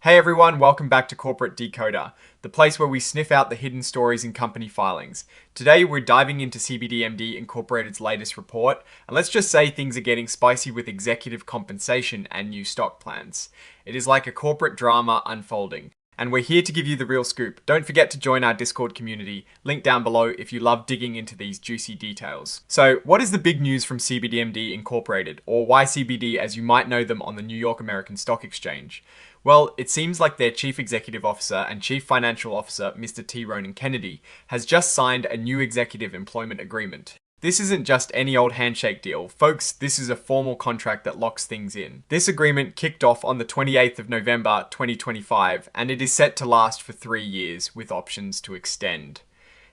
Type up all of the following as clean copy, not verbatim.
Hey everyone, welcome back to Corporate Decoder, the place where we sniff out the hidden stories in company filings. Today we're diving into cbdMD Incorporated's latest report, and let's just say things are getting spicy with executive compensation and new stock plans. It is like a corporate drama unfolding. And we're here to give you the real scoop. Don't forget to join our Discord community, link down below if you love digging into these juicy details. So, what is the big news from cbdMD Incorporated, or YCBD as you might know them on the New York American Stock Exchange? Well, it seems like their Chief Executive Officer and Chief Financial Officer, Mr. T. Ronan Kennedy, has just signed a new executive employment agreement. This isn't just any old handshake deal. Folks, this is a formal contract that locks things in. This agreement kicked off on the 28th of November 2025, and it is set to last for 3 years, with options to extend.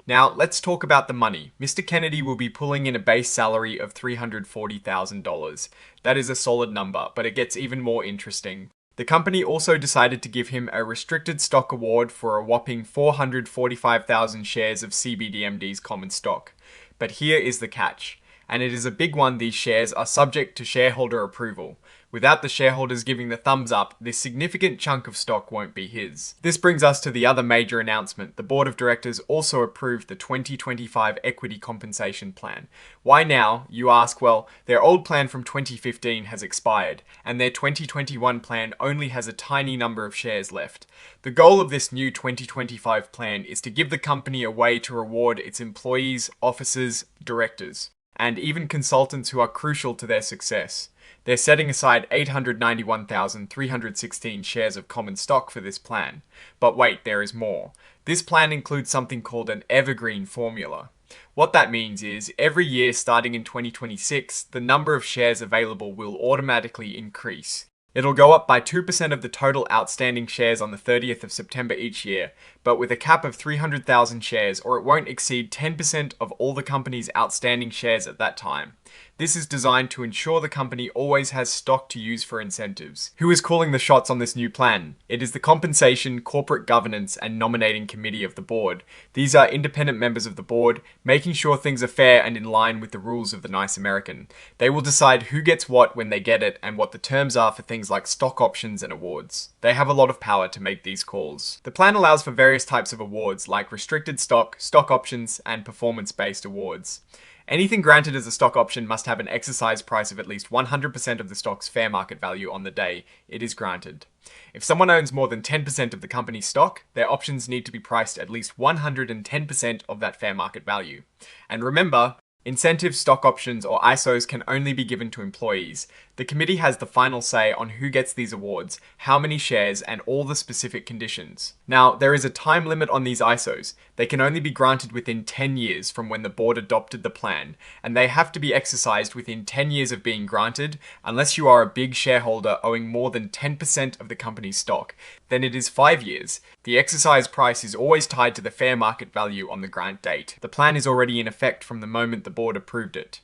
Now, let's talk about the money. Mr. Kennedy will be pulling in a base salary of $340,000. That is a solid number, but it gets even more interesting. The company also decided to give him a restricted stock award for a whopping 445,000 shares of cbdMD's common stock. But here is the catch, and it is a big one. These shares are subject to shareholder approval. Without the shareholders giving the thumbs up, this significant chunk of stock won't be his. This brings us to the other major announcement. The board of directors also approved the 2025 equity compensation plan. Why now? You ask. Well, their old plan from 2015 has expired, and their 2021 plan only has a tiny number of shares left. The goal of this new 2025 plan is to give the company a way to reward its employees, officers, directors, and even consultants who are crucial to their success. They're setting aside 891,316 shares of common stock for this plan. But wait, there is more. This plan includes something called an evergreen formula. What that means is, every year starting in 2026, the number of shares available will automatically increase. It'll go up by 2% of the total outstanding shares on the 30th of September each year, but with a cap of 300,000 shares, or it won't exceed 10% of all the company's outstanding shares at that time. This is designed to ensure the company always has stock to use for incentives. Who is calling the shots on this new plan? It is the Compensation, Corporate Governance, and Nominating Committee of the board. These are independent members of the board, making sure things are fair and in line with the rules of the nice American. They will decide who gets what when they get it, and what the terms are for things like stock options and awards. They have a lot of power to make these calls. The plan allows for various types of awards like restricted stock, stock options, and performance-based awards. Anything granted as a stock option must have an exercise price of at least 100% of the stock's fair market value on the day it is granted. If someone owns more than 10% of the company's stock, their options need to be priced at least 110% of that fair market value. And remember, incentive stock options, or ISOs, can only be given to employees. The committee has the final say on who gets these awards, how many shares, and all the specific conditions. Now, there is a time limit on these ISOs. They can only be granted within 10 years from when the board adopted the plan, and they have to be exercised within 10 years of being granted, unless you are a big shareholder owing more than 10% of the company's stock. Then it is 5 years. The exercise price is always tied to the fair market value on the grant date. The plan is already in effect from the moment the board approved it.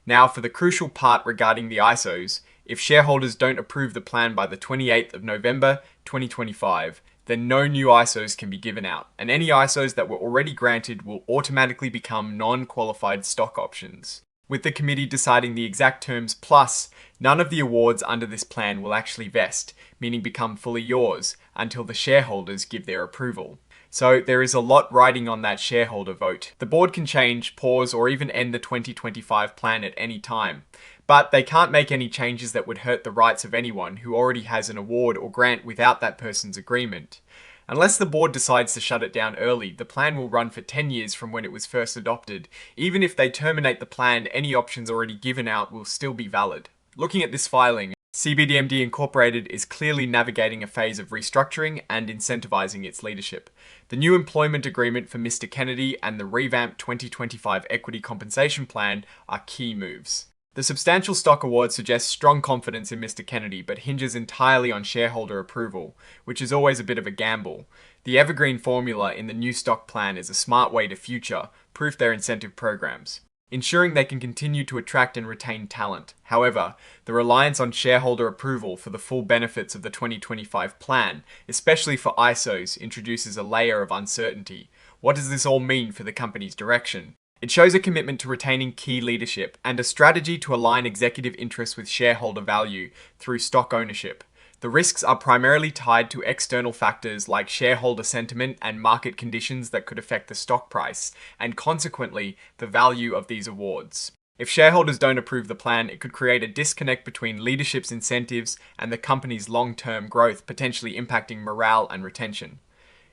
Now, for the crucial part regarding the ISOs, if shareholders don't approve the plan by the 28th of November 2025, then no new ISOs can be given out, and any ISOs that were already granted will automatically become non-qualified stock options. With the committee deciding the exact terms, plus, none of the awards under this plan will actually vest, meaning become fully yours, until the shareholders give their approval. So there is a lot riding on that shareholder vote. The board can change, pause, or even end the 2025 plan at any time. But they can't make any changes that would hurt the rights of anyone who already has an award or grant without that person's agreement. Unless the board decides to shut it down early, the plan will run for 10 years from when it was first adopted. Even if they terminate the plan, any options already given out will still be valid. Looking at this filing, cbdMD Incorporated is clearly navigating a phase of restructuring and incentivizing its leadership. The new employment agreement for Mr. Kennedy and the revamped 2025 equity compensation plan are key moves. The substantial stock award suggests strong confidence in Mr. Kennedy, but hinges entirely on shareholder approval, which is always a bit of a gamble. The evergreen formula in the new stock plan is a smart way to future-proof their incentive programs, ensuring they can continue to attract and retain talent. However, the reliance on shareholder approval for the full benefits of the 2025 plan, especially for ISOs, introduces a layer of uncertainty. What does this all mean for the company's direction? It shows a commitment to retaining key leadership and a strategy to align executive interests with shareholder value through stock ownership. The risks are primarily tied to external factors like shareholder sentiment and market conditions that could affect the stock price, and consequently, the value of these awards. If shareholders don't approve the plan, it could create a disconnect between leadership's incentives and the company's long-term growth, potentially impacting morale and retention.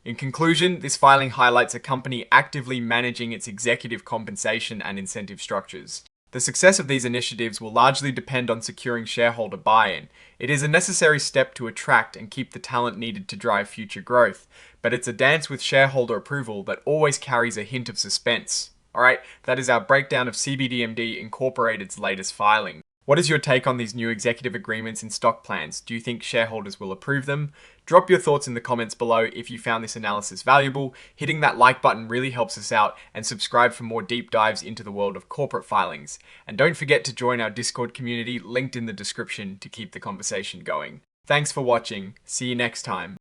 In conclusion, this filing highlights a company actively managing its executive compensation and incentive structures. The success of these initiatives will largely depend on securing shareholder buy-in. It is a necessary step to attract and keep the talent needed to drive future growth, but it's a dance with shareholder approval that always carries a hint of suspense. Alright, that is our breakdown of cbdMD Incorporated's latest filing. What is your take on these new executive agreements and stock plans? Do you think shareholders will approve them? Drop your thoughts in the comments below if you found this analysis valuable. Hitting that like button really helps us out, and subscribe for more deep dives into the world of corporate filings. And don't forget to join our Discord community linked in the description to keep the conversation going. Thanks for watching. See you next time.